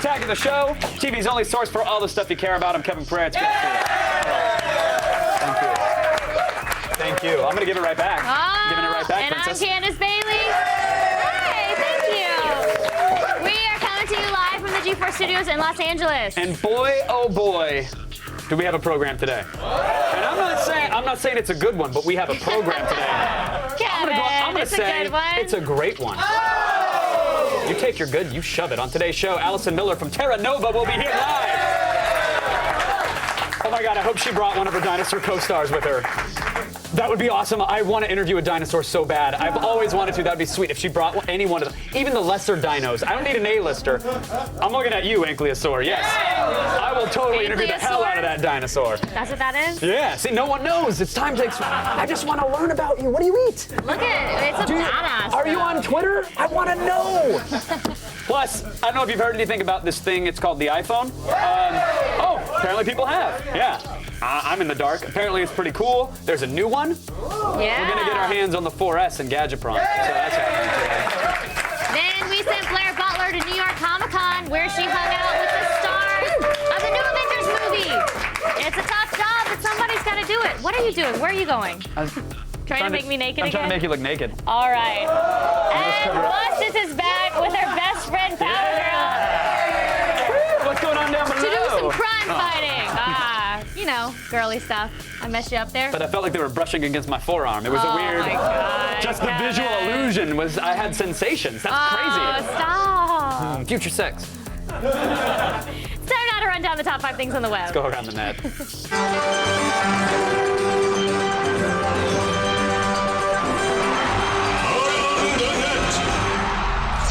attacking the show, TV's only source for all the stuff you care about. I'm Kevin Pereira. It's good to see you. Thank you. Thank you. I'm going to give it right back. Oh, Giving it right back, and Princess. I'm Candace Bailey. Hey, thank you. We are coming to you live from the G4 Studios in Los Angeles. And boy, oh boy, do we have a program today. And I'm not saying it's a good one, but we have a program today. Kevin, I'm gonna it's say a good one. it's a great one. You take your good, you shove it. On today's show, Allison Miller from Terra Nova will be here live. Oh my God, I hope she brought one of her dinosaur co-stars with her. That would be awesome. I want to interview a dinosaur so bad. I've always wanted to. That'd be sweet if she brought any one of them, even the lesser dinos. I don't need an A-lister. I'm looking at you, Ankylosaur. Yes, I will totally interview the hell out of that dinosaur. That's what that is? Yeah. See, no one knows. It's time to. I just want to learn about you. What do you eat? Look at it. It's a badass. Are you on Twitter? I want to know. Plus, I don't know if you've heard anything about this thing. It's called the iPhone. Oh, apparently people have. Yeah. I'm in the dark. Apparently it's pretty cool. There's a new one. Yeah. We're gonna get our hands on the 4S and Gadgetron. So that's happening today. Then we sent Blair Butler to New York Comic-Con, where she hung out with the stars of the new Avengers movie. It's a tough job, but somebody's got to do it. What are you doing? Where are you going? Trying to make me naked I'm again? trying to make you look naked. All right. And Bustus is back with her best friend, Powergirl. What's going on down below? To do some crime fighting. You know, girly stuff. I messed you up there. But I felt like they were brushing against my forearm. It was a weird. Oh my God, just the Kevin. visual illusion was I had sensations. That's crazy. Stop. Future sex. It's time now to run down the top 5 things on the web. Let's go around the net.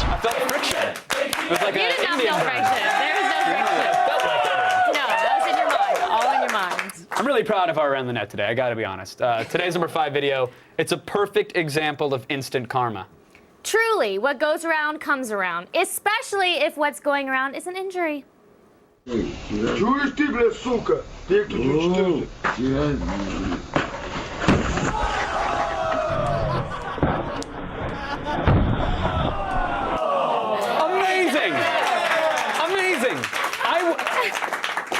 I felt friction. It was like You an did not Indian feel burn. friction. There was no friction. It felt like that. No, that was in your mind. All in your mind. I'm really proud of our Around the Net today, I gotta be honest. Today's number 5 video, it's a perfect example of instant karma. Truly, what goes around comes around, especially if what's going around is an injury. Чуешь ты, блядь, сука? Ты кто тут Amazing! Amazing!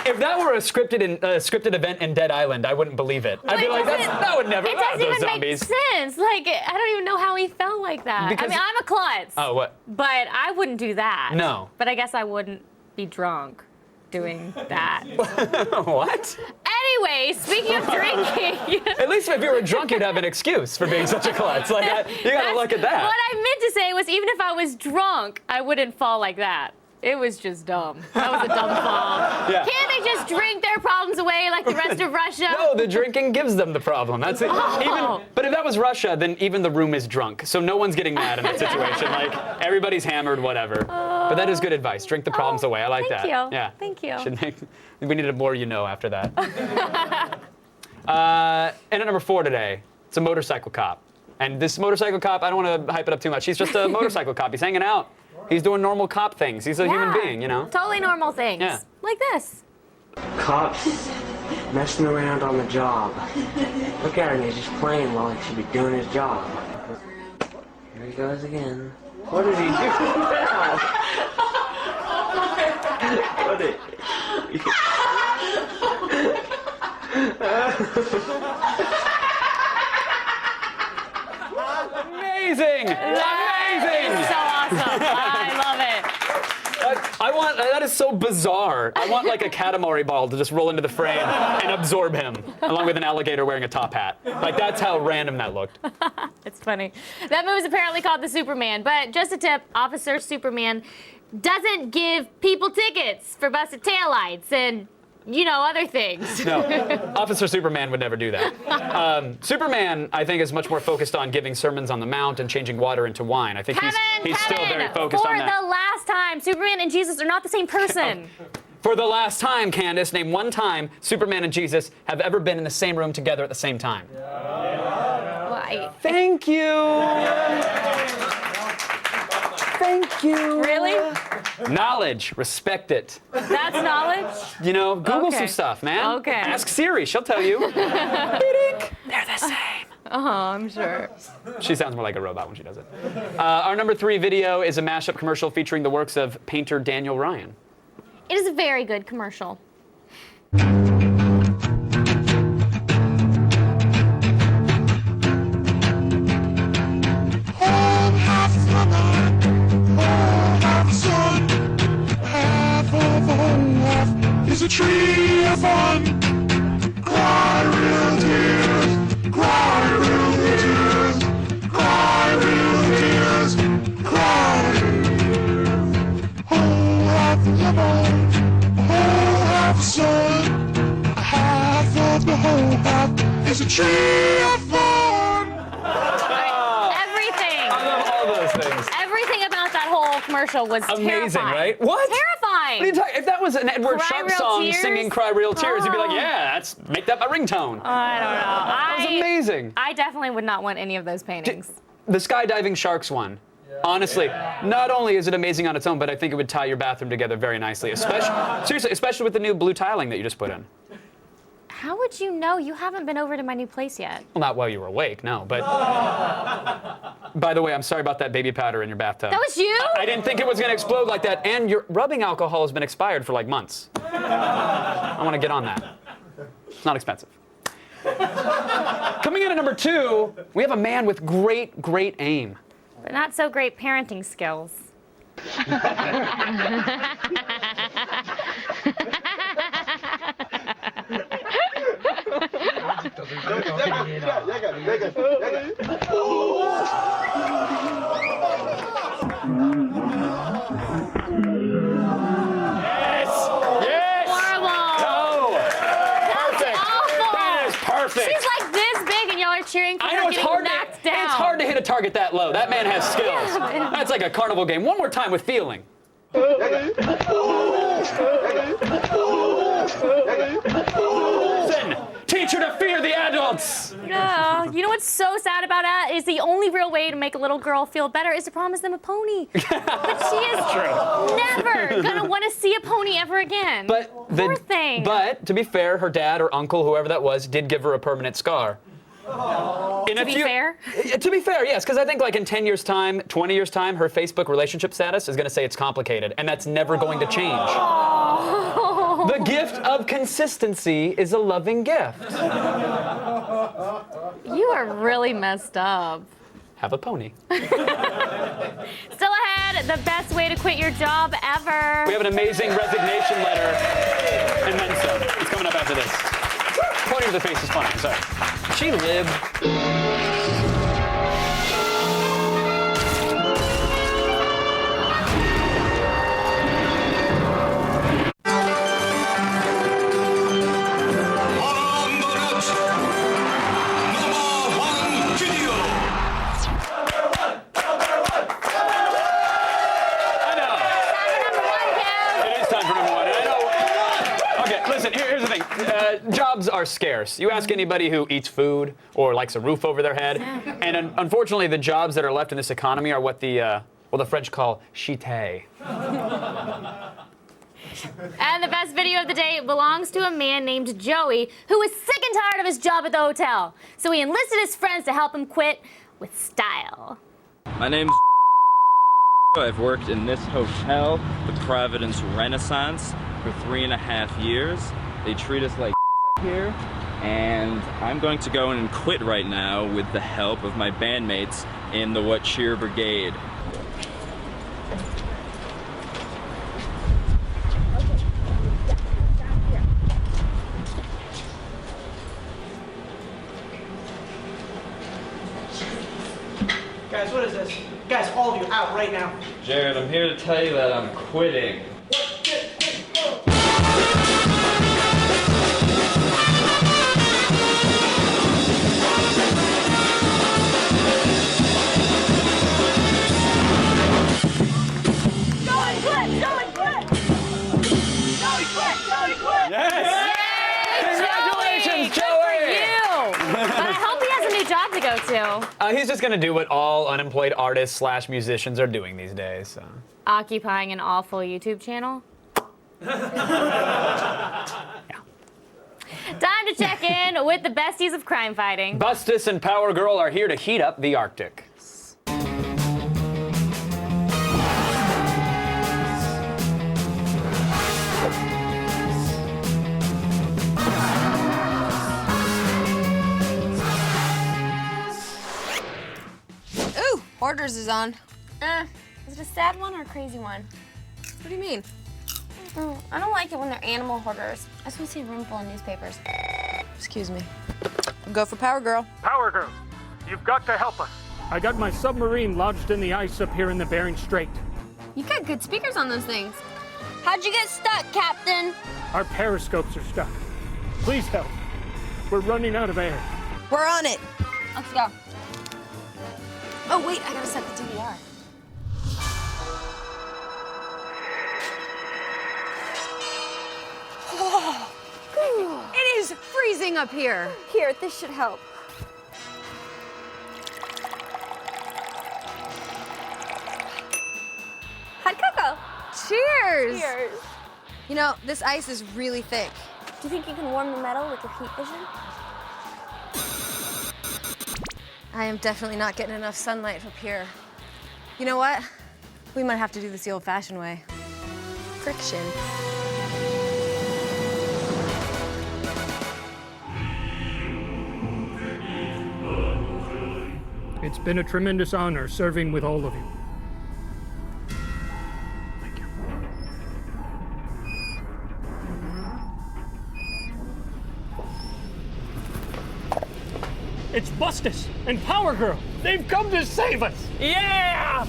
If that were a scripted event in Dead Island, I wouldn't believe it. I'd be like, that would never. It doesn't those even zombies. make sense. Like, I don't even know how he felt like that. Because- I mean, I'm a klutz. Oh, what? But I wouldn't do that. No. But I guess I wouldn't be drunk doing that. What? Anyway, speaking of drinking. At least if you were drunk, you'd have an excuse for being such a klutz. Like, you gotta look at that. What I meant to say was, even if I was drunk, I wouldn't fall like that. It was just dumb. That was a dumb fall. Yeah. Can't they just drink their problems away like the rest of Russia? No, the drinking gives them the problem. That's it. Oh. But if that was Russia, then even the room is drunk. So no one's getting mad in that situation. Like, everybody's hammered, whatever. But that is good advice. Drink the problems away. I like thank that. you. Yeah. Thank you. We needed more you know after that. And at number 4 today, it's a motorcycle cop. And this motorcycle cop, I don't want to hype it up too much. He's just a motorcycle cop. He's hanging out. He's doing normal cop things. He's a human being, you know? Totally normal things. Yeah. Like this. Cops messing around on the job. Look at him, he's just playing while he should be doing his job. Here he goes again. What did he do now? What did Amazing! Amazing! So awesome. I love it. That is so bizarre. I want like a Katamari ball to just roll into the frame and absorb him, along with an alligator wearing a top hat. Like, that's how random that looked. It's funny. That movie is apparently called The Superman, but just a tip, Officer Superman doesn't give people tickets for busted taillights and, you know, other things. No, Officer Superman would never do that. Superman, I think, is much more focused on giving sermons on the Mount and changing water into wine. I think he's still very focused on that. For the last time, Superman and Jesus are not the same person. For the last time, Candace, name one time Superman and Jesus have ever been in the same room together at the same time. Why? Thank you. Thank you. Really? Knowledge, respect it. That's knowledge? You know, Google Okay. some stuff, man. Okay. Ask Siri, she'll tell you. They're the same. Oh, I'm sure. She sounds more like a robot when she does it. Our number 3 video is a mashup commercial featuring the works of painter Daniel Ryan. It is a very good commercial. Is a tree of fun. Cry real tears. Cry real tears. Cry real tears. Cry. Whole half lemon. Whole half sun. Half of the whole half is a tree of fun. Everything. I love all those things. Everything about that whole commercial was Amazing, terrifying. right? What? Terrifying. What are you talking? If that was an Edward Cry Sharp Real song Tears? singing "Cry Real Tears," you'd be like, "Yeah, make that my ringtone." I don't know. That was amazing. I definitely would not want any of those paintings. The skydiving sharks one. Honestly, not only is it amazing on its own, but I think it would tie your bathroom together very nicely. Especially with the new blue tiling that you just put in. How would you know? You haven't been over to my new place yet. Well, not while you were awake, no. But by the way, I'm sorry about that baby powder in your bathtub. That was you? I didn't think it was going to explode like that. And your rubbing alcohol has been expired for like months. I want to get on that. It's not expensive. Coming in at number 2, we have a man with great, great aim. But not so great parenting skills. Yes! Horrible. No! Perfect! Awful. That is perfect! She's like this big and y'all are cheering for I her know it's getting hard, knocked down. it's hard to hit a target that low. That man has skills. Yeah, That's like a carnival game. One more time with feeling. Listen, teach her to fear the adults. Yeah. You know what's so sad about that is the only real way to make a little girl feel better is to promise them a pony. But she is never gonna want to see a pony ever again. Poor thing. But to be fair, her dad or uncle, whoever that was, did give her a permanent scar. To be fair? To be fair, yes, because I think like in 10 years' time, 20 years' time, her Facebook relationship status is going to say it's complicated, and that's never going to change. The gift of consistency is a loving gift. You are really messed up. Have a pony. Still ahead, the best way to quit your job ever. We have an amazing resignation letter and then some. It's coming up after this. Pointing to the face is funny, I'm sorry. She lived. Here's the thing. Jobs are scarce. You ask anybody who eats food or likes a roof over their head, and unfortunately, the jobs that are left in this economy are what the French call shite. And the best video of the day belongs to a man named Joey who was sick and tired of his job at the hotel. So he enlisted his friends to help him quit with style. My name's I've worked in this hotel, the Providence Renaissance, for 3.5 years. They treat us like here, and I'm going to go in and quit right now with the help of my bandmates in the What Cheer Brigade. Guys, what is this? Guys, all of you out right now. Jared, I'm here to tell you that I'm quitting. Yes! Congratulations, Joey! Good for you! But I hope he has a new job to go to. He's just gonna do what all unemployed artists / musicians are doing these days. So. Occupying an awful YouTube channel. Time to check in with the besties of crime fighting. Bustus and Powergirl are here to heat up the Arctic. Hoarders is on. Is it a sad one or a crazy one? What do you mean? I don't like it when they're animal hoarders. I just want to see a room full of newspapers. Excuse me. Go for Powergirl. Powergirl, you've got to help us. I got my submarine lodged in the ice up here in the Bering Strait. You got good speakers on those things. How'd you get stuck, Captain? Our periscopes are stuck. Please help. We're running out of air. We're on it. Let's go. Oh, wait, I gotta set the DVR. It is freezing up here. Here, this should help. Hot cocoa. Cheers. Cheers. You know, this ice is really thick. Do you think you can warm the metal with your heat vision? I am definitely not getting enough sunlight up here. You know what? We might have to do this the old-fashioned way. Friction. It's been a tremendous honor serving with all of you. Thank you. It's Bustus and Powergirl. They've come to save us. Yeah!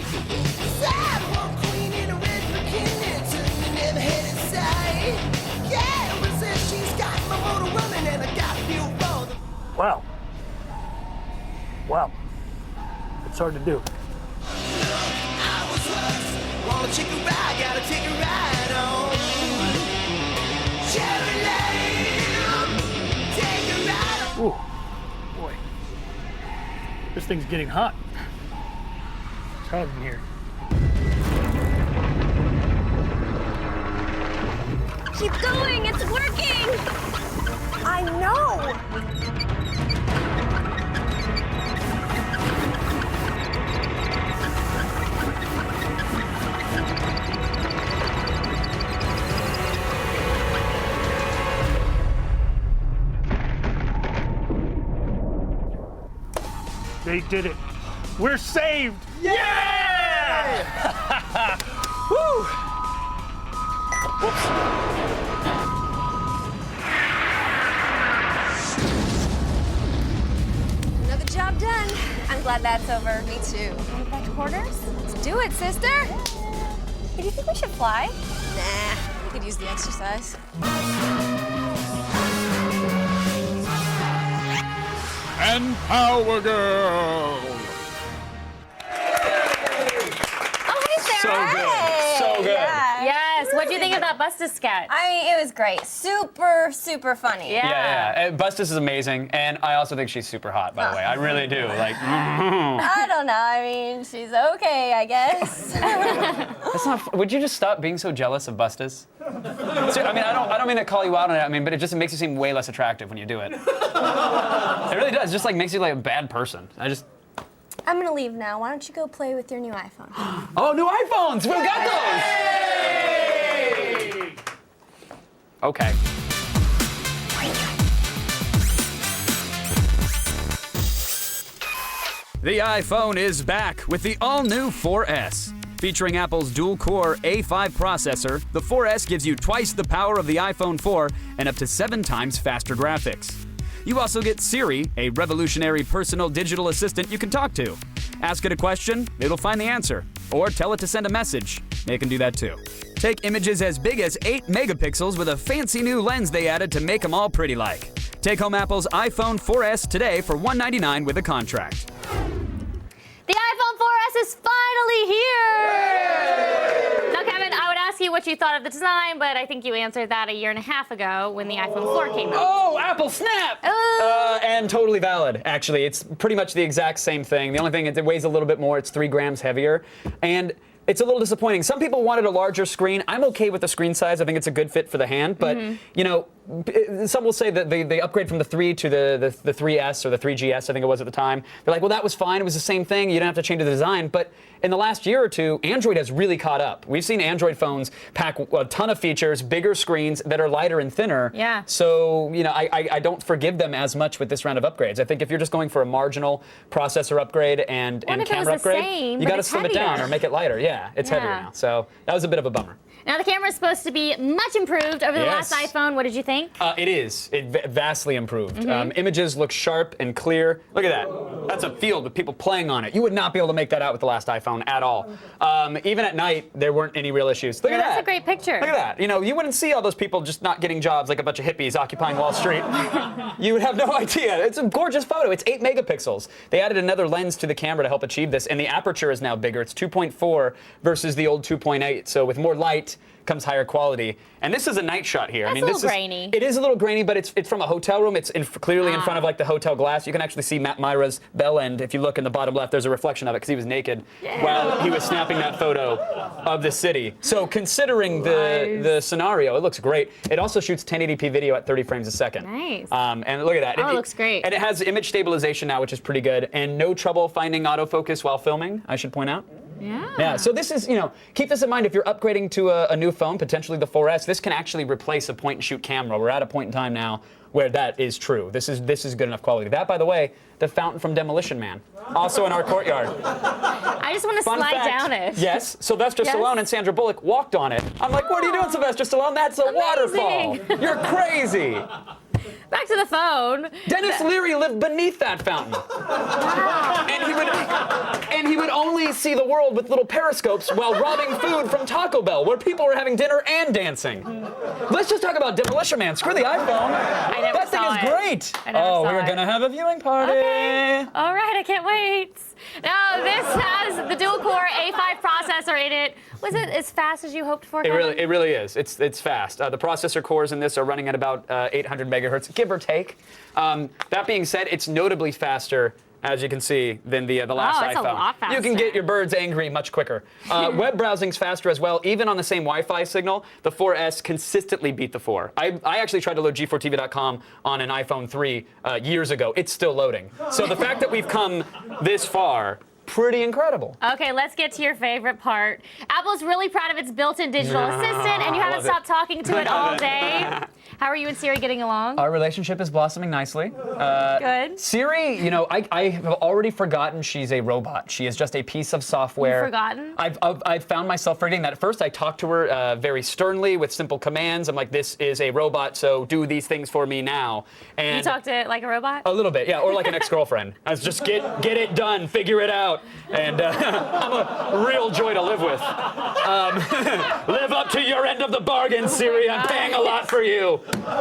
Well, it's hard to do. Ooh, boy. This thing's getting hot. It's hot in here. Keep going, it's working! I know! They did it. We're saved! Yeah! Woo! Whoops. Another job done. I'm glad that's over. Me too. Want to go back to quarters? Let's do it, sister. Hey, do you think we should fly? Nah, we could use the exercise. And Powergirl. Oh, hey, Sarah. So good. So good. Yes. What do you think of that Bustus sketch? It was great. Super, super funny. Yeah. Bustus is amazing, and I also think she's super hot, by the way. I really do. Like, I don't know. I mean, she's okay, I guess. that's not. Would you just stop being so jealous of Bustus? I mean, I don't mean to call you out on it. I mean, but it just makes you seem way less attractive when you do it. It really does. It just like makes you like a bad person. I'm gonna leave now. Why don't you go play with your new iPhone? Oh, new iPhones! We've got those! Okay. The iPhone is back with the all-new 4S. Featuring Apple's dual-core A5 processor, the 4S gives you twice the power of the iPhone 4 and up to 7 times faster graphics. You also get Siri, a revolutionary personal digital assistant you can talk to. Ask it a question, it'll find the answer. Or tell it to send a message. It can do that too. Take images as big as 8 megapixels with a fancy new lens they added to make them all pretty like. Take home Apple's iPhone 4S today for $199 with a contract. The iPhone 4S is finally here! Now, Kevin, I would ask you what you thought of the design, but I think you answered that a year and a half ago when the iPhone 4 came out. Oh, Apple Snap! And totally valid, actually. It's pretty much the exact same thing. The only thing is it weighs a little bit more. It's 3 grams heavier. And it's a little disappointing. Some people wanted a larger screen. I'm okay with the screen size. I think it's a good fit for the hand. But, you know, some will say that they upgrade from the 3 to the 3S or the 3GS, I think it was at the time. They're like, well, that was fine. It was the same thing. You didn't have to change the design. But in the last year or two, Android has really caught up. We've seen Android phones pack a ton of features, bigger screens that are lighter and thinner. Yeah. So, you know, I don't forgive them as much with this round of upgrades. I think if you're just going for a marginal processor upgrade and camera upgrade, you got to slim it down or make it lighter. Yeah, it's heavier now. So that was a bit of a bummer. Now, the camera is supposed to be much improved over the last iPhone. What did you think? It is. Vastly improved. Images look sharp and clear. Look at that. That's a field with people playing on it. You would not be able to make that out with the last iPhone at all. Even at night, there weren't any real issues. Look at that. That's a great picture. Look at that. You know, you wouldn't see all those people just not getting jobs like a bunch of hippies occupying Wall Street. You would have no idea. It's a gorgeous photo. It's 8 megapixels. They added another lens to the camera to help achieve this, and the aperture is now bigger. It's 2.4 versus the old 2.8. So with more light comes higher quality. And this is a night shot here. That's a little grainy. It is a little grainy, but it's from a hotel room. It's clearly in front of like the hotel glass. You can actually see Matt Myra's bell end. If you look in the bottom left, there's a reflection of it because he was naked while he was snapping that photo of the city. So considering the scenario, it looks great. It also shoots 1080p video at 30 frames a second. Nice. And look at that. Oh, it looks great. And it has image stabilization now, which is pretty good, and no trouble finding autofocus while filming, I should point out. Yeah, so this is, you know, keep this in mind if you're upgrading to a new phone, potentially the 4S, this can actually replace a point-and-shoot camera. We're at a point in time now where that is true. This is good enough quality. That, by the way, the fountain from Demolition Man, also in our courtyard. I just want to slide down it. Yes, Sylvester Stallone and Sandra Bullock walked on it. I'm like, what are you doing, Sylvester Stallone? That's a waterfall. You're crazy. Back to the phone. Dennis Leary lived beneath that fountain. And he would only see the world with little periscopes while robbing food from Taco Bell, where people were having dinner and dancing. Let's just talk about Demolition Man. Screw the iPhone. That thing is great. We're gonna have a viewing party. Okay. All right, I can't wait. Now, this has the dual-core A5 processor in it. Was it as fast as you hoped for, Kevin? It really is. It's fast. The processor cores in this are running at about 800 megahertz, give or take. That being said, it's notably faster, as you can see, than the last iPhone. It's a lot faster. You can get your birds angry much quicker. Web browsing's faster as well. Even on the same Wi-Fi signal, the 4S consistently beat the 4. I actually tried to load G4TV.com on an iPhone 3 years ago. It's still loading. So the fact that we've come this far, pretty incredible. Okay, let's get to your favorite part. Apple's really proud of its built-in digital assistant, and you haven't stopped talking to it all day. How are you and Siri getting along? Our relationship is blossoming nicely. Good. Siri, you know, I have already forgotten she's a robot. She is just a piece of software. You've forgotten? I've found myself forgetting that. At first, I talked to her very sternly with simple commands. I'm like, this is a robot, so do these things for me now. And you talked to it like a robot? A little bit, yeah, or like an ex-girlfriend. I was just get it done, figure it out. And I'm a real joy to live with. Live up to your end of the bargain, Siri. I'm paying a lot for you. Kevin!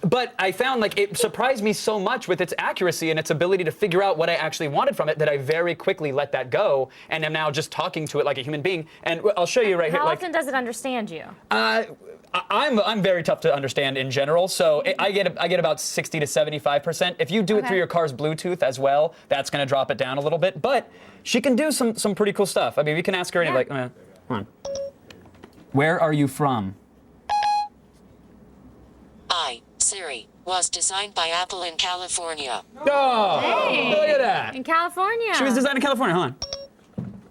But I found like it surprised me so much with its accuracy and its ability to figure out what I actually wanted from it that I very quickly let that go and am now just talking to it like a human being. And I'll show you right here. How often does it understand you? I'm very tough to understand in general, so I get about 60 to 75%. If you do it through your car's Bluetooth as well, that's going to drop it down a little bit. But she can do some pretty cool stuff. I mean, we can ask her like, come on. Where are you from? Siri was designed by Apple in California. Oh, hey, look at that. In California. She was designed in California, hold on.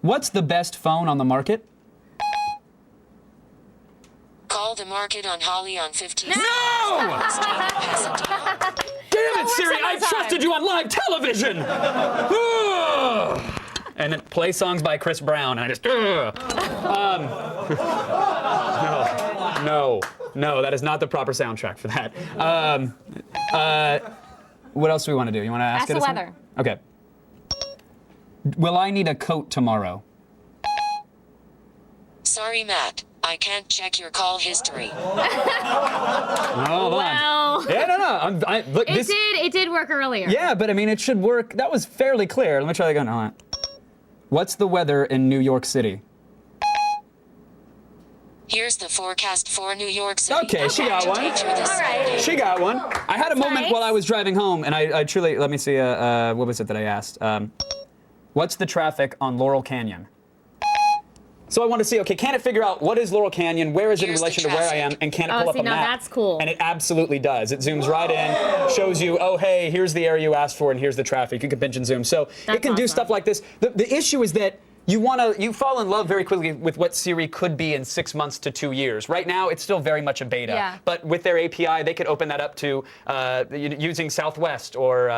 What's the best phone on the market? Call the market on Holly on 15. No! Damn it, Siri, I trusted you on live television! And it plays songs by Chris Brown, and I just, No, that is not the proper soundtrack for that. What else do we want to do? You want to ask it? Ask the weather. Okay. Will I need a coat tomorrow? Sorry, Matt. I can't check your call history. Hold on. Yeah, no. Look, it did work earlier. Yeah, but I mean, it should work. That was fairly clear. Let me try that again. Hold on. What's the weather in New York City? Here's the forecast for New York City. Okay, she got one. All right. She got one. I had a moment while I was driving home, and I truly, let me see, what was it that I asked? What's the traffic on Laurel Canyon? So I want to see, okay, can it figure out what is Laurel Canyon, where is it in relation to where I am, and can it pull up a map? That's cool. And it absolutely does. It zooms right in, shows you, oh, hey, here's the area you asked for, and here's the traffic. You can pinch and zoom. So it can do stuff like this. The issue is that you fall in love very quickly with what Siri could be in 6 months to 2 years. Right now, it's still very much a beta. Yeah. But with their API, they could open that up to using Southwest or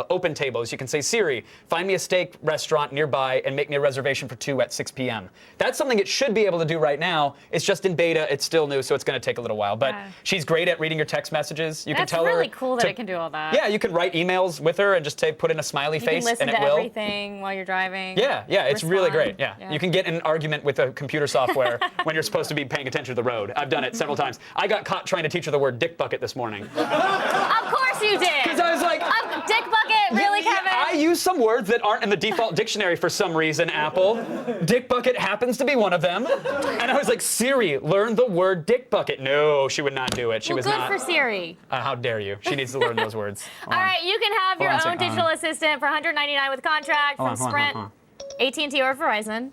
Open Tables. You can say, Siri, find me a steak restaurant nearby and make me a reservation for 2 at 6 p.m. That's something it should be able to do right now. It's just in beta. It's still new, so it's going to take a little while. But she's great at reading your text messages. You can tell her. That's really cool that it can do all that. Yeah, you can write emails with her and just put in a smiley face, and it will. You can listen to everything while you're driving. Yeah, it's really great. Yeah. You can get in an argument with a computer software when you're supposed to be paying attention to the road. I've done it several times. I got caught trying to teach her the word dick bucket this morning. Of course you did. Because I was like, dick bucket, really, Kevin? I use some words that aren't in the default dictionary for some reason, Apple. Dick bucket happens to be one of them. And I was like, Siri, learn the word dick bucket. No, she would not do it. She was good not. For Siri. How dare you? She needs to learn those words. All right, you can have your own digital assistant for $199 with contract from Sprint, AT&T, or Verizon.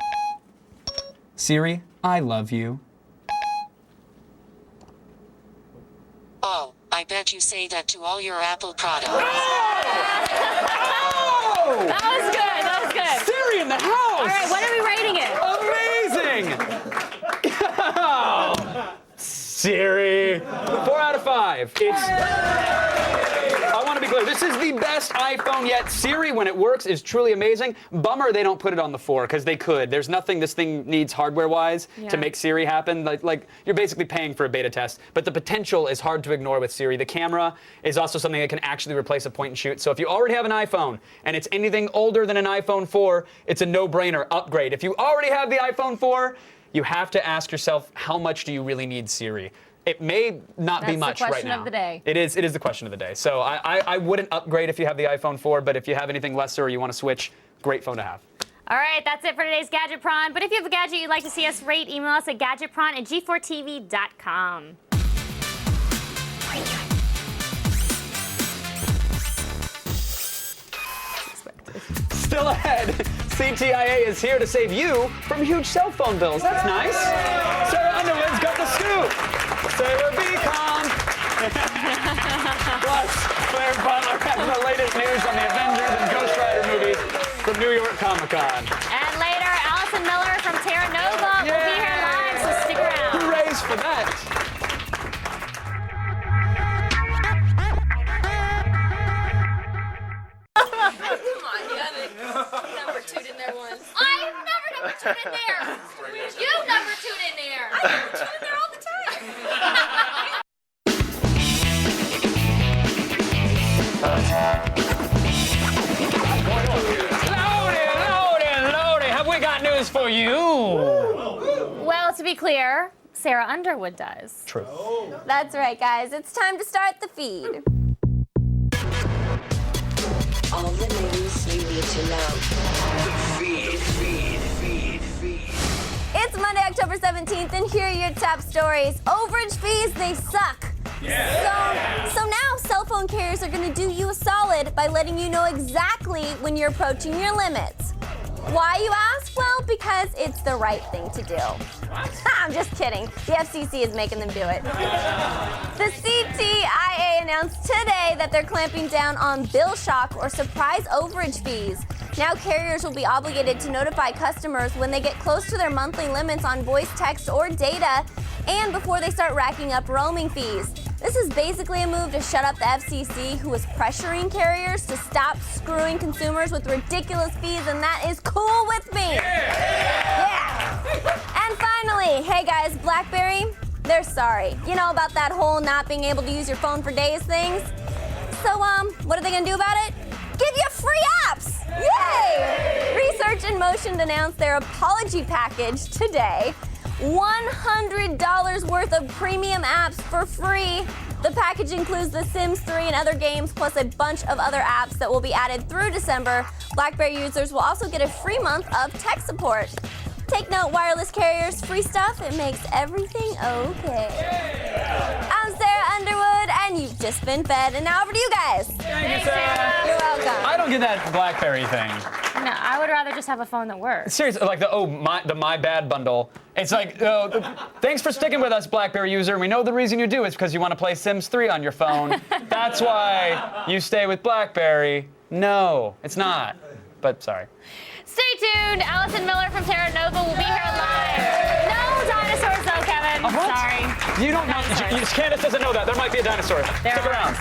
Siri, I love you. Oh, I bet you say that to all your Apple products. That was good. That was good. Siri in the house. All right, what are we rating it? Amazing. Siri, 4 out of 5. I want to be clear. This is the best iPhone yet. Siri, when it works, is truly amazing. Bummer they don't put it on the 4 because they could. There's nothing this thing needs hardware-wise to make Siri happen. Like you're basically paying for a beta test, but the potential is hard to ignore with Siri. The camera is also something that can actually replace a point and shoot. So if you already have an iPhone and it's anything older than an iPhone 4, it's a no-brainer upgrade. If you already have the iPhone 4, you have to ask yourself, how much do you really need Siri? It may not be much right now. That's the question of the day. It is the question of the day. So I wouldn't upgrade if you have the iPhone 4, but if you have anything lesser or you want to switch, great phone to have. All right, that's it for today's Gadget Prawn. But if you have a gadget you'd like to see us rate, email us at gadgetprawn@g4tv.com. Still ahead, CTIA is here to save you from huge cell phone bills. That's nice. Sarah Underwood's got the scoop. Sarah, be calm. Plus, Blair Butler has the latest news on the Avengers and Ghost Rider movies from New York Comic Con. And later, Allison Miller from Terra Nova will be here live, so stick around. Hoorays for that. Number two in there once. I've never number two in there. You number two in there. I number two in there all the time. Lordy, have we got news for you? Well, to be clear, Sarah Underwood does. True. That's right, guys. It's time to start the feed. All the news you need to know. Feed. It's Monday, October 17th, and here are your top stories. Overage fees, they suck. So now cell phone carriers are going to do you a solid by letting you know exactly when you're approaching your limits. Why, you ask? Well, because it's the right thing to do. I'm just kidding. The FCC is making them do it. The CTIA announced today that they're clamping down on bill shock or surprise overage fees. Now carriers will be obligated to notify customers when they get close to their monthly limits on voice, text, or data, and before they start racking up roaming fees. This is basically a move to shut up the FCC, who is pressuring carriers to stop screwing consumers with ridiculous fees, and that is cool with me. Yeah. And finally, hey guys, BlackBerry, they're sorry. You know about that whole not being able to use your phone for days things? So, what are they gonna do about it? Give you free apps! Yay! Research in Motion announced their apology package today. $100 worth of premium apps for free. The package includes The Sims 3 and other games, plus a bunch of other apps that will be added through December. BlackBerry users will also get a free month of tech support. Take note, wireless carriers, free stuff, it makes everything okay. I'm Sarah Underwood, and you've just been fed, and now over to you guys. Thank you, Sarah. You're welcome. I don't get that BlackBerry thing. No, I I would rather just have a phone that works. Seriously, like the My Bad bundle. It's like, thanks for sticking with us, BlackBerry user. We know the reason you do is because you want to play Sims 3 on your phone. That's why you stay with BlackBerry. No, it's not. But sorry. Stay tuned. Allison Miller from Terra Nova will be here live. No dinosaurs though, Kevin. What? Sorry. You don't know. Candace doesn't know that. There might be a dinosaur. Stick around.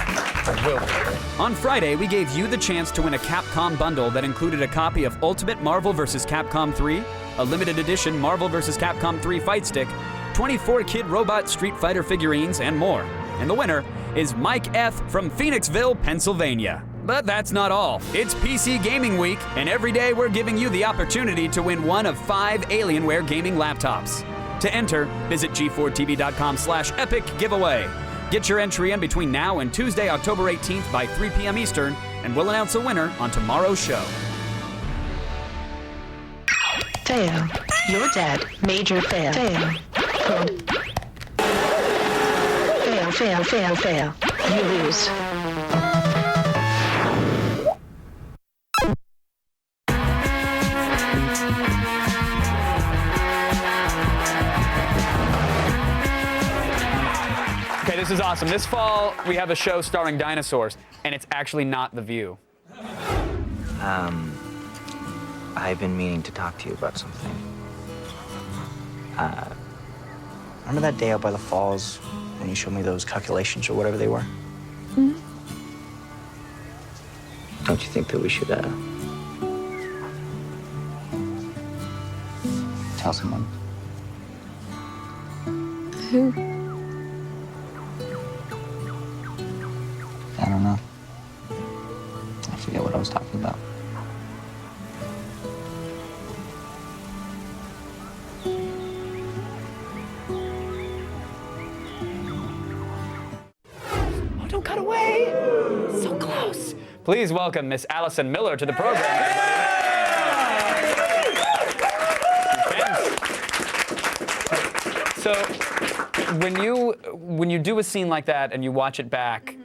On Friday, we gave you the chance to win a Capcom bundle that included a copy of Ultimate Marvel vs. Capcom 3, a limited edition Marvel vs. Capcom 3 fight stick, 24 Kid Robot Street Fighter figurines, and more. And the winner is Mike F. from Phoenixville, Pennsylvania. But that's not all. It's PC Gaming Week, and every day we're giving you the opportunity to win one of 5 Alienware gaming laptops. To enter, visit g4tv.com/epic giveaway. Get your entry in between now and Tuesday, October 18th by 3 p.m. Eastern, and we'll announce a winner on tomorrow's show. Fail. You're dead. Major fail. Fail. Fail, fail, fail, fail. You lose. Okay, this is awesome. This fall, we have a show starring dinosaurs, and it's actually not The View. I've been meaning to talk to you about something. Remember that day out by the falls when you showed me those calculations or whatever they were? Mm-hmm. Don't you think that we should, tell someone? Who? I don't know. I forget what I was talking about. Oh, don't cut away. So close. Please welcome Miss Allison Miller to the program. So, when you do a scene like that and you watch it back,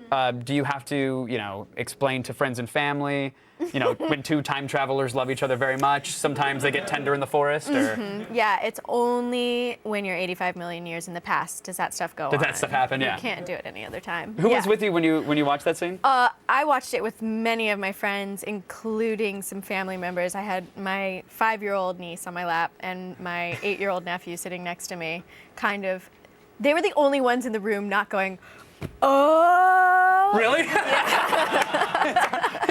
do you have to, explain to friends and family, when two time travelers love each other very much, sometimes they get tender in the forest, or? Yeah, it's only when you're 85 million years in the past does that stuff go on. Does that stuff happen? Yeah. You can't do it any other time. Who was with you when you watched that scene? I watched it with many of my friends, including some family members. I had my 5-year-old niece on my lap and my 8-year-old nephew sitting next to me. They were the only ones in the room not going, oh. Really?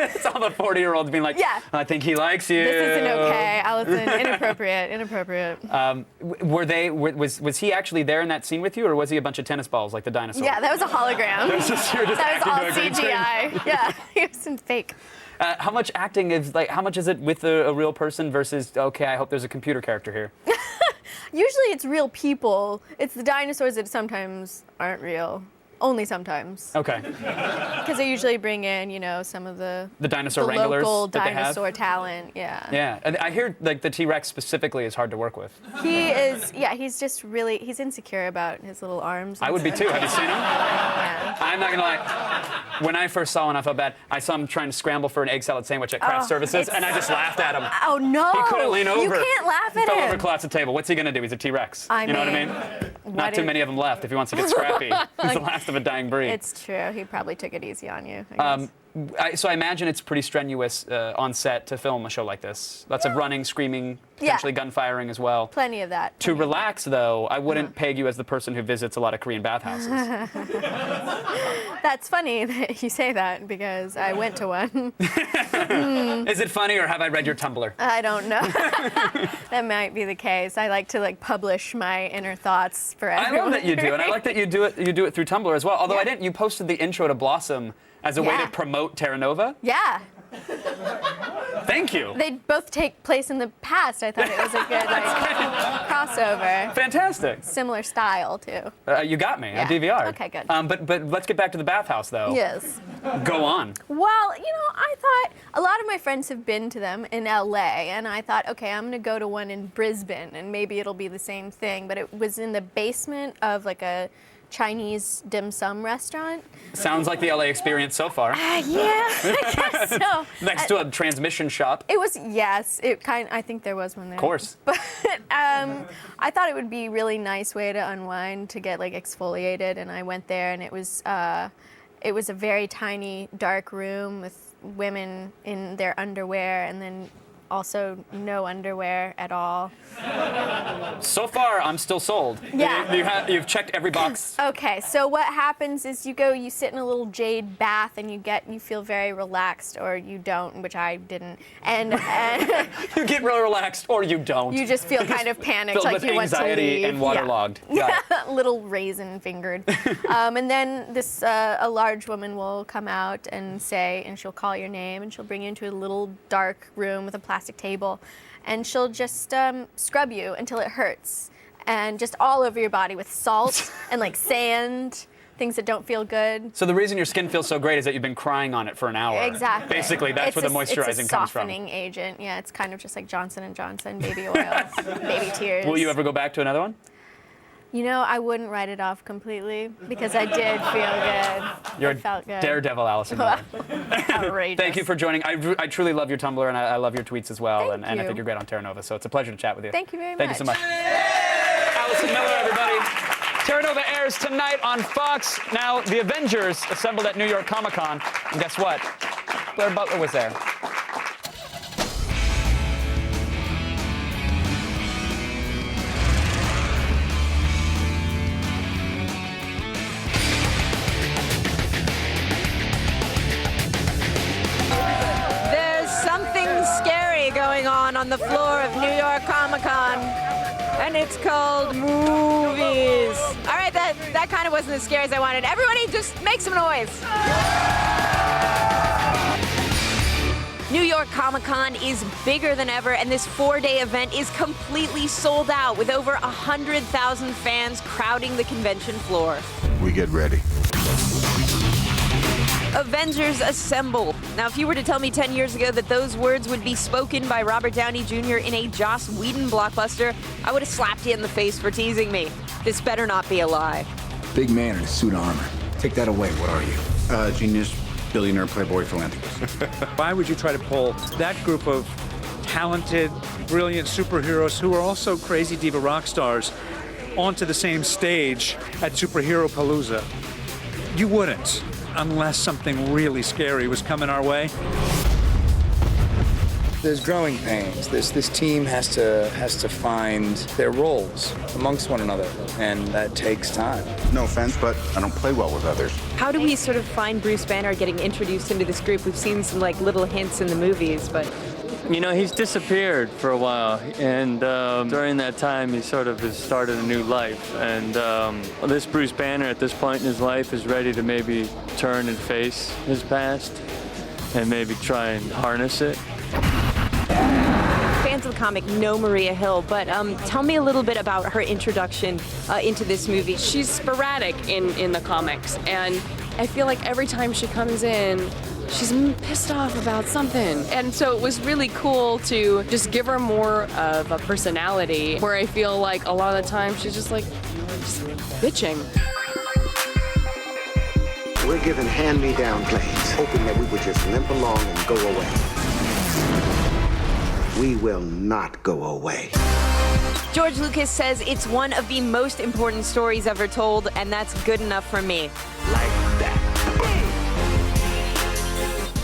It's all the 40-year-olds being like, yeah. I think he likes you. This isn't okay, Allison. Inappropriate. Was he actually there in that scene with you, or was he a bunch of tennis balls like the dinosaur? Yeah, that was a hologram. That was all CGI. Yeah, it was fake. How much acting is how much is it with a real person versus, okay, I hope there's a computer character here? Usually it's real people. It's the dinosaurs that sometimes aren't real. Only sometimes. Okay. Because they usually bring in, some of the dinosaur wranglers local that they have. dinosaur talent. Yeah. Yeah, and I hear the T-Rex specifically is hard to work with. He is. Yeah, he's just he's insecure about his little arms. I would be too. Have you seen him? Yeah. I'm not gonna lie. When I first saw him, I felt bad. I saw him trying to scramble for an egg salad sandwich at craft services, and I just laughed at him. Oh no! He couldn't lean over. You can't laugh at him. He fell over across the table. What's he gonna do? He's a T-Rex. You know what I mean? Not too many of them left. If he wants to get scrappy, he's the last of a dying breed. It's true. He probably took it easy on you. I guess. So I imagine it's pretty strenuous on set to film a show like this. Lots of running, screaming, potentially gunfiring as well. Plenty of that. To relax, though, I wouldn't peg you as the person who visits a lot of Korean bathhouses. That's funny that you say that because I went to one. Is it funny, or have I read your Tumblr? I don't know. That might be the case. I like to publish my inner thoughts for everyone. I love that you do, and I like that you do it through Tumblr as well. Although I didn't. You posted the intro to Blossom as a way to promote Terra Nova. Yeah. Thank you. They both take place in the past. I thought it was a good crossover. Fantastic. Similar style too. You got me. I DVR'd. Okay, good. But let's get back to the bathhouse though. Yes. Go on. Well, I thought a lot of my friends have been to them in LA, and I thought, okay, I'm gonna go to one in Brisbane, and maybe it'll be the same thing. But it was in the basement of a Chinese dim sum restaurant. Sounds like the LA experience so far. Yeah, I guess so. Next to a transmission shop. It was, yes. I think there was one there. Of course. But I thought it would be a really nice way to unwind, to get like exfoliated, and I went there, and it was a very tiny, dark room with women in their underwear, and then also no underwear at all. So far, I'm still sold. Yeah. You've checked every box. Okay, so what happens is you sit in a little jade bath, and you feel very relaxed, or you don't, which I didn't. And you get real relaxed, or you don't. You just feel kind of panicked, filled like with you want to anxiety leave. and waterlogged. Yeah, little raisin fingered. And then a large woman will come out and she'll call your name, and she'll bring you into a little dark room with a plastic table, and she'll just scrub you until it hurts, and just all over your body with salt and like sand, things that don't feel good. So the reason your skin feels so great is that you've been crying on it for an hour. Exactly. Basically, that's where the moisturizing it's a comes from. softening agent. Yeah, it's kind of just like Johnson & Johnson, baby oils, baby tears. Will you ever go back to another one? You know, I wouldn't write it off completely because I did feel good. You're it felt good. Daredevil, Allison Miller. Outrageous. Thank you for joining. I truly love your Tumblr, and I love your tweets as well. And I you. think you're great on Terra Nova, so it's a pleasure to chat with you. Thank you very Thank much. you so much. Allison Miller, everybody. Terra Nova airs tonight on Fox. Now, the Avengers assembled at New York Comic Con, and guess what? Blair Butler was there. Going on the floor of New York Comic Con, and it's called movies. All right, that kind of wasn't as scary as I wanted. Everybody just make some noise. New York Comic Con is bigger than ever, and this 4-day event is completely sold out with over 100,000 fans crowding the convention floor. We get ready. Avengers Assemble. Now, if you were to tell me 10 years ago that those words would be spoken by Robert Downey Jr. in a Joss Whedon blockbuster, I would have slapped you in the face for teasing me. This better not be a lie. Big man in a suit of armor. Take that away. What are you? Genius, billionaire, playboy, philanthropist. Why would you try to pull that group of talented, brilliant superheroes who are also crazy diva rock stars onto the same stage at Superhero Palooza? You wouldn't. Unless something really scary was coming our way. There's growing pains. This team has to find their roles amongst one another, and that takes time. No offense, but I don't play well with others. How do we sort of find Bruce Banner getting introduced into this group? We've seen some like little hints in the movies, but you know, he's disappeared for a while, and during that time, he sort of has started a new life. And this Bruce Banner, at this point in his life, is ready to maybe turn and face his past, and maybe try and harness it. Fans of the comic know Maria Hill, but tell me a little bit about her introduction into this movie. She's sporadic in the comics, and I feel like every time she comes in, she's pissed off about something. And so it was really cool to just give her more of a personality, where I feel like a lot of the time she's just like, just bitching. We're given hand-me-down planes, hoping that we would just limp along and go away. We will not go away. George Lucas says it's one of the most important stories ever told, and that's good enough for me.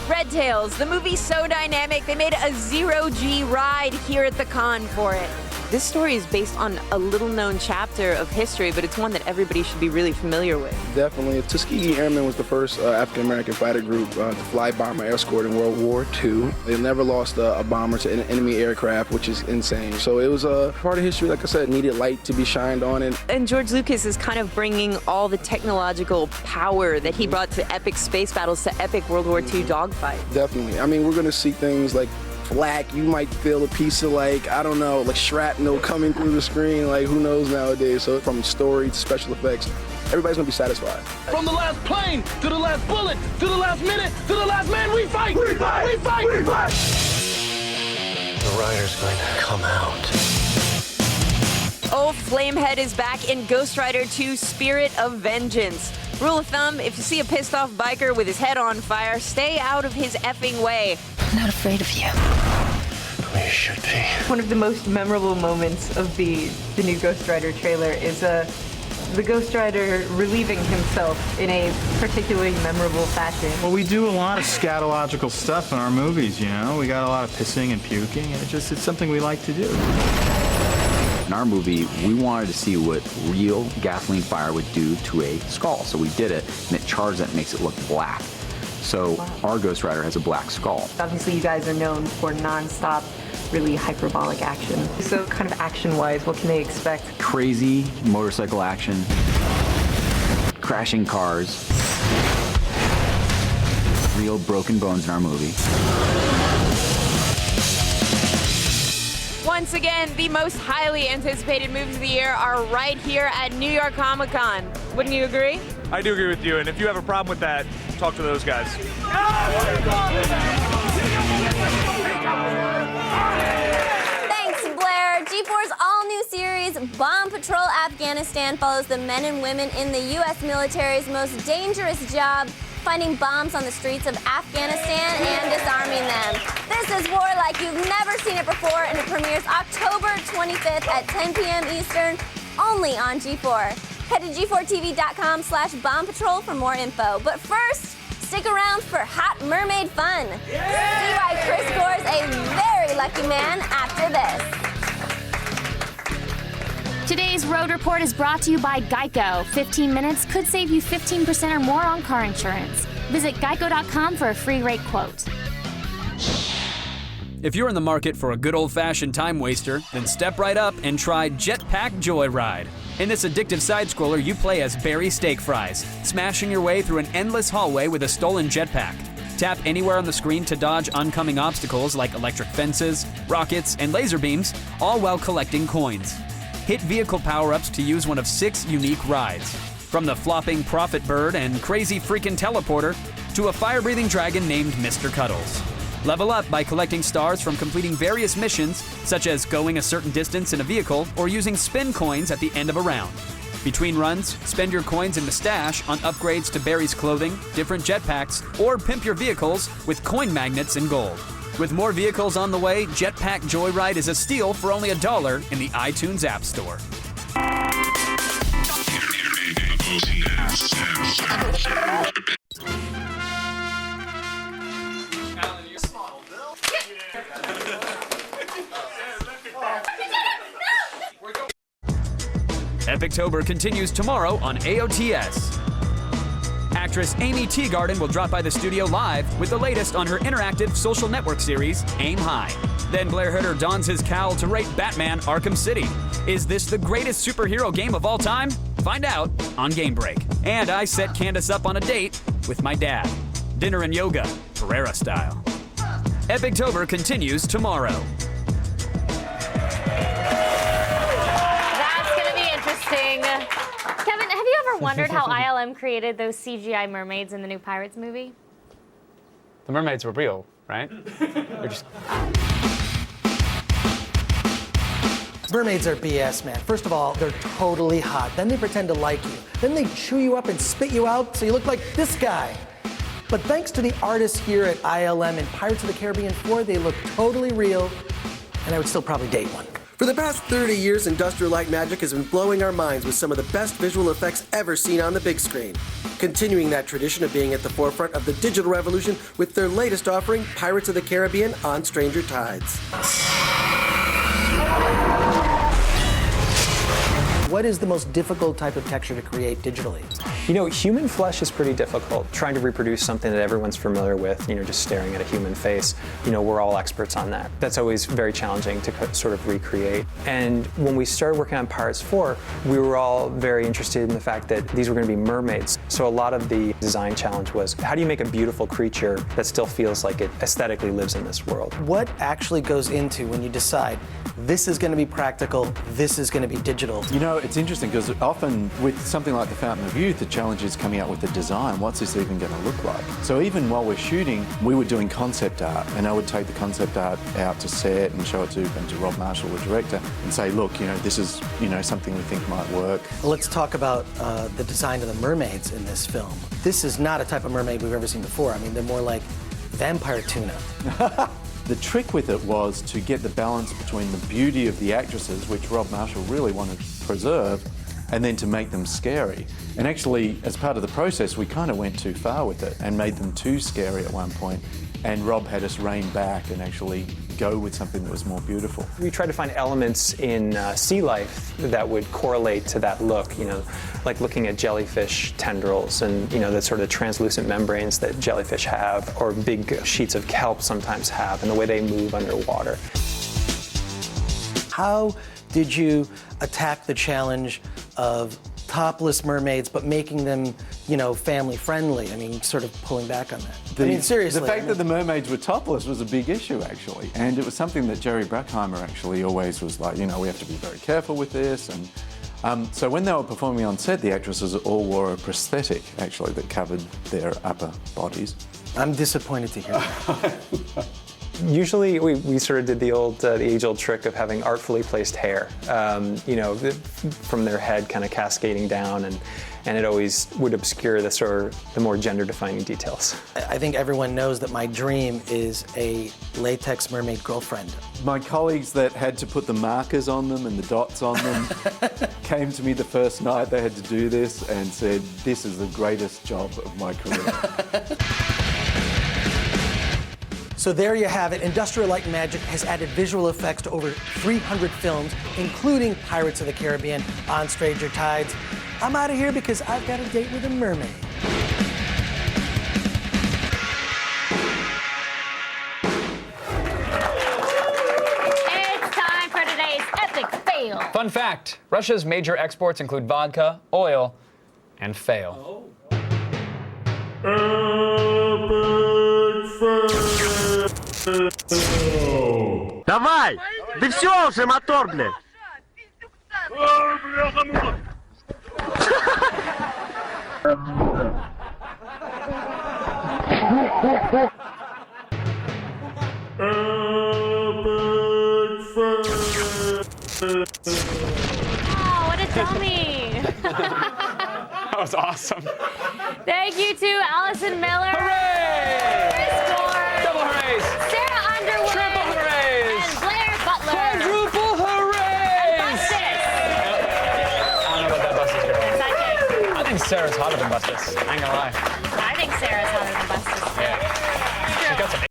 Red Tails, the movie's so dynamic, they made a zero-G ride here at the con for it. This story is based on a little-known chapter of history, but it's one that everybody should be really familiar with. Definitely. Tuskegee Airmen was the first African-American fighter group to fly bomber escort in World War II. They never lost a bomber to an enemy aircraft, which is insane. So it was a part of history, like I said, needed light to be shined on it. And George Lucas is kind of bringing all the technological power that he brought to epic space battles to epic World War II dogfights. Definitely. I mean, we're going to see things like flak. You might feel a piece of like, I don't know, like shrapnel coming through the screen, like who knows nowadays. So from story to special effects, everybody's gonna be satisfied. From the last plane, to the last bullet, to the last minute, to the last man, we fight! We fight! We fight! We fight! The rider's going to come out. Oh, Flamehead is back in Ghost Rider 2 Spirit of Vengeance. Rule of thumb, if you see a pissed off biker with his head on fire, stay out of his effing way. I'm not afraid of you. We should be. One of the most memorable moments of the new Ghost Rider trailer is the Ghost Rider relieving himself in a particularly memorable fashion. Well, we do a lot of scatological stuff in our movies, you know? We got a lot of pissing and puking, and it's something we like to do. In our movie, we wanted to see what real gasoline fire would do to a skull. So we did it, and it charges it and makes it look black. So our Ghost Rider has a black skull. Obviously, you guys are known for non-stop, really hyperbolic action. So kind of action-wise, what can they expect? Crazy motorcycle action, crashing cars, real broken bones in our movie. Once again, the most highly anticipated movies of the year are right here at New York Comic Con. Wouldn't you agree? I do agree with you, and if you have a problem with that, talk to those guys. Thanks, Blair. G4's all-new series, Bomb Patrol Afghanistan, follows the men and women in the U.S. military's most dangerous job, finding bombs on the streets of Afghanistan and disarming them. This is war like you've never seen it before, and it premieres October 25th at 10 p.m. Eastern, only on G4. Head to g4tv.com/bombpatrol for more info. But first, stick around for hot mermaid fun. See why Chris scores a very lucky man after this. Today's Road Report is brought to you by Geico. 15 minutes could save you 15% or more on car insurance. Visit geico.com for a free rate quote. If you're in the market for a good old-fashioned time waster, then step right up and try Jetpack Joyride. In this addictive side-scroller, you play as Barry Steak Fries, smashing your way through an endless hallway with a stolen jetpack. Tap anywhere on the screen to dodge oncoming obstacles like electric fences, rockets, and laser beams, all while collecting coins. Hit vehicle power-ups to use one of 6 unique rides. From the flopping Prophet Bird and crazy freaking teleporter to a fire-breathing dragon named Mr. Cuddles. Level up by collecting stars from completing various missions, such as going a certain distance in a vehicle or using spin coins at the end of a round. Between runs, spend your coins in the stash on upgrades to Barry's clothing, different jetpacks, or pimp your vehicles with coin magnets and gold. With more vehicles on the way, Jetpack Joyride is a steal for only $1 in the iTunes App Store. Epictober continues tomorrow on AOTS. Actress Amy Teagarden will drop by the studio live with the latest on her interactive social network series, Aim High. Then Blair Hutter dons his cowl to rate Batman Arkham City. Is this the greatest superhero game of all time? Find out on Game Break. And I set Candace up on a date with my dad. Dinner and yoga, Pereira style. Epictober continues tomorrow. That's going to be interesting. Kevin, have you ever wondered how ILM created those CGI mermaids in the new Pirates movie? The mermaids were real, right? They're just... Mermaids are BS, man. First of all, they're totally hot. Then they pretend to like you. Then they chew you up and spit you out so you look like this guy. But thanks to the artists here at ILM and Pirates of the Caribbean 4, they look totally real, and I would still probably date one. For the past 30 years, Industrial Light Magic has been blowing our minds with some of the best visual effects ever seen on the big screen. Continuing that tradition of being at the forefront of the digital revolution with their latest offering, Pirates of the Caribbean on Stranger Tides. What is the most difficult type of texture to create digitally? You know, human flesh is pretty difficult. Trying to reproduce something that everyone's familiar with, you know, just staring at a human face, you know, we're all experts on that. That's always very challenging to sort of recreate. And when we started working on Pirates 4, we were all very interested in the fact that these were going to be mermaids. So a lot of the design challenge was, how do you make a beautiful creature that still feels like it aesthetically lives in this world? What actually goes into when you decide this is going to be practical, this is going to be digital. You know, it's interesting because often with something like The Fountain of Youth, the challenge is coming up with the design. What's this even going to look like? So even while we're shooting, we were doing concept art, and I would take the concept art out to set and show it to Rob Marshall, the director, and say, look, you know, this is, you know, something we think might work. Let's talk about the design of the mermaids in this film. This is not a type of mermaid we've ever seen before. I mean, they're more like vampire tuna. The trick with it was to get the balance between the beauty of the actresses, which Rob Marshall really wanted to preserve, and then to make them scary. And actually, as part of the process, we kind of went too far with it and made them too scary at one point. And Rob had us rein back and actually go with something that was more beautiful. We tried to find elements in sea life that would correlate to that look, you know, like looking at jellyfish tendrils and, you know, the sort of translucent membranes that jellyfish have, or big sheets of kelp sometimes have, and the way they move underwater. How did you attack the challenge of topless mermaids, but making them, you know, family friendly? I mean, sort of pulling back on that. I mean, seriously. The fact that the mermaids were topless was a big issue, actually. And it was something that Jerry Bruckheimer actually always was like, you know, we have to be very careful with this. And so when they were performing on set, the actresses all wore a prosthetic, actually, that covered their upper bodies. I'm disappointed to hear that. Usually we sort of did the age-old trick of having artfully placed hair, you know, from their head kind of cascading down, and it always would obscure the more gender-defining details. I think everyone knows that my dream is a latex mermaid girlfriend. My colleagues that had to put the markers on them and the dots on them came to me the first night they had to do this and said, this is the greatest job of my career. So there you have it. Industrial Light and Magic has added visual effects to over 300 films, including Pirates of the Caribbean, On Stranger Tides. I'm out of here because I've got a date with a mermaid. It's time for today's epic fail. Fun fact, Russia's major exports include vodka, oil, and fail. Давай! Да все уже, мотор, блядь! Oh, what a dummy! That was awesome. Thank you to Allison Miller. Hooray! Chris Gore, Double hoorays! Sarah Underwood. Triple hoorays! And Blair Butler. Quadruple hoorays! And Bustus. I don't know about that Bustus girl. Sidekick. I think Sarah's hotter than Bustus. I ain't gonna lie. I think Sarah's hotter than Bustus. Yeah. She's got some